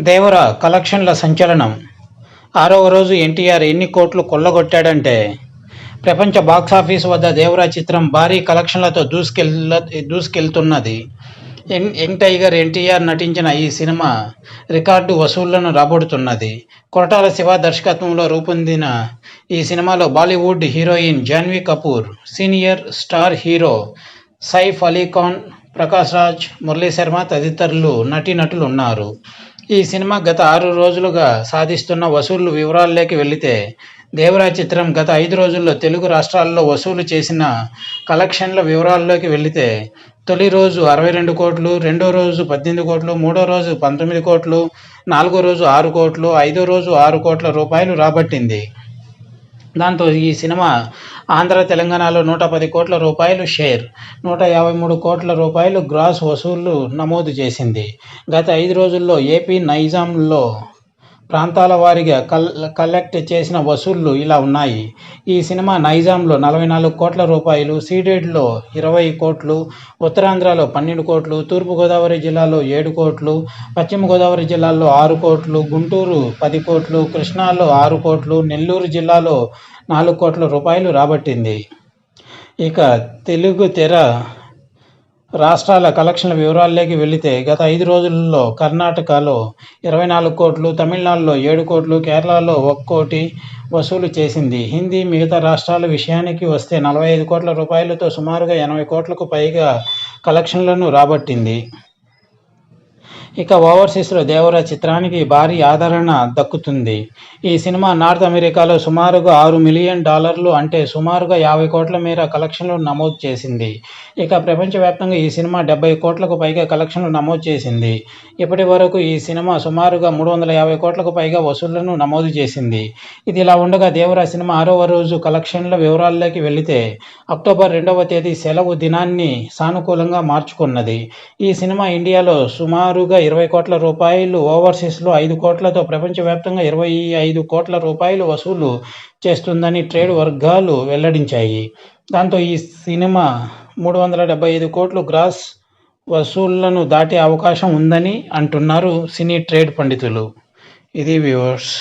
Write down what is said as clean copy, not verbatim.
దేవర కలెక్షన్ల సంచలనం. ఆరవ రోజు ఎన్టీఆర్ ఎన్ని కోట్లు కొల్లగొట్టాడంటే, ప్రపంచ బాక్సాఫీస్ వద్ద దేవర చిత్రం భారీ కలెక్షన్లతో దూసుకెళ్తున్నది. యంగ్ టైగర్ ఎన్టీఆర్ నటించిన ఈ సినిమా రికార్డు వసూళ్లను రాబడుతున్నది. కొరటాల శివ దర్శకత్వంలో రూపొందిన ఈ సినిమాలో Bollywood heroine Janhvi Kapoor, senior star hero Saif Ali Khan, Prakash Raj, Murali Sharma తదితరులు నటీనటులు ఉన్నారు. ఈ సినిమా గత 6 రోజులుగా సాధిస్తున్న వసూళ్ల వివరాల్లోకి వెళితే, దేవరా చిత్రం గత 5 రోజుల్లో తెలుగు రాష్ట్రాల్లో వసూలు చేసిన కలెక్షన్ల వివరాల్లోకి వెళితే, తొలి రోజు 62 కోట్లు, రెండో రోజు 18 కోట్లు, మూడో రోజు 19 కోట్లు, నాలుగో రోజు 6 కోట్లు, ఐదో రోజు 6 కోట్ల రూపాయలు రాబట్టింది. దాంతో ఈ సినిమా ఆంధ్ర, తెలంగాణలో 110 కోట్ల రూపాయలు షేర్, 153 కోట్ల రూపాయలు గ్రాస్ వసూళ్లు నమోదు చేసింది. గత 5 రోజుల్లో ఏపీ, నైజాంలో ప్రాంతాల వారీగా కలెక్ట్ చేసిన వసూళ్లు ఇలా ఉన్నాయి. ఈ సినిమా నైజాంలో 44 కోట్ల రూపాయలు, సీడెడ్లో 20 కోట్లు, ఉత్తరాంధ్రలో 12 కోట్లు, తూర్పుగోదావరి జిల్లాలో 7 కోట్లు, పశ్చిమ గోదావరి జిల్లాలో 6 కోట్లు, గుంటూరు 10 కోట్లు, కృష్ణాలో 6 కోట్లు, నెల్లూరు జిల్లాలో 4 కోట్ల రూపాయలు రాబట్టింది. ఇక తెలుగు తెర రాష్ట్రాల కలెక్షన్ల వివరాల్లోకి వెళితే, గత 5 రోజుల్లో కర్ణాటకలో 24 కోట్లు, తమిళనాడులో 7 కోట్లు, కేరళలో 1 కోటి వసూలు చేసింది. హిందీ మిగతా రాష్ట్రాల విషయానికి వస్తే 45 కోట్ల రూపాయలతో సుమారుగా 80 కోట్లకు పైగా కలెక్షన్లను రాబట్టింది. ఇక ఓవర్సీస్లో దేవర చిత్రానికి భారీ ఆదరణ దక్కుతుంది. ఈ సినిమా నార్త్ అమెరికాలో సుమారుగా $6 మిలియన్ అంటే సుమారుగా 50 కోట్ల మేర కలెక్షన్లు నమోదు చేసింది. ఇక ప్రపంచవ్యాప్తంగా ఈ సినిమా 70 కోట్లకు పైగా కలెక్షన్లు నమోదు చేసింది. ఇప్పటి వరకు ఈ సినిమా సుమారుగా 350 కోట్లకు పైగా వసూళ్లను నమోదు చేసింది. ఇది ఇలా ఉండగా, దేవర సినిమా 6వ రోజు కలెక్షన్ల వివరాల్లోకి వెళితే, అక్టోబర్ 2వ తేదీ సెలవు దినాన్ని సానుకూలంగా మార్చుకున్నది. ఈ సినిమా ఇండియాలో సుమారుగా 20 కోట్ల రూపాయలు, ఓవర్సీస్లో 5 కోట్లతో ప్రపంచవ్యాప్తంగా 25 కోట్ల రూపాయలు వసూలు చేస్తుందని ట్రేడ్ వర్గాలు వెల్లడించాయి. దాంతో ఈ సినిమా 375 కోట్లు గ్రాస్ వసూళ్లను దాటే అవకాశం ఉందని అంటున్నారు సినీ ట్రేడ్ పండితులు. ఇది వ్యూవర్స్.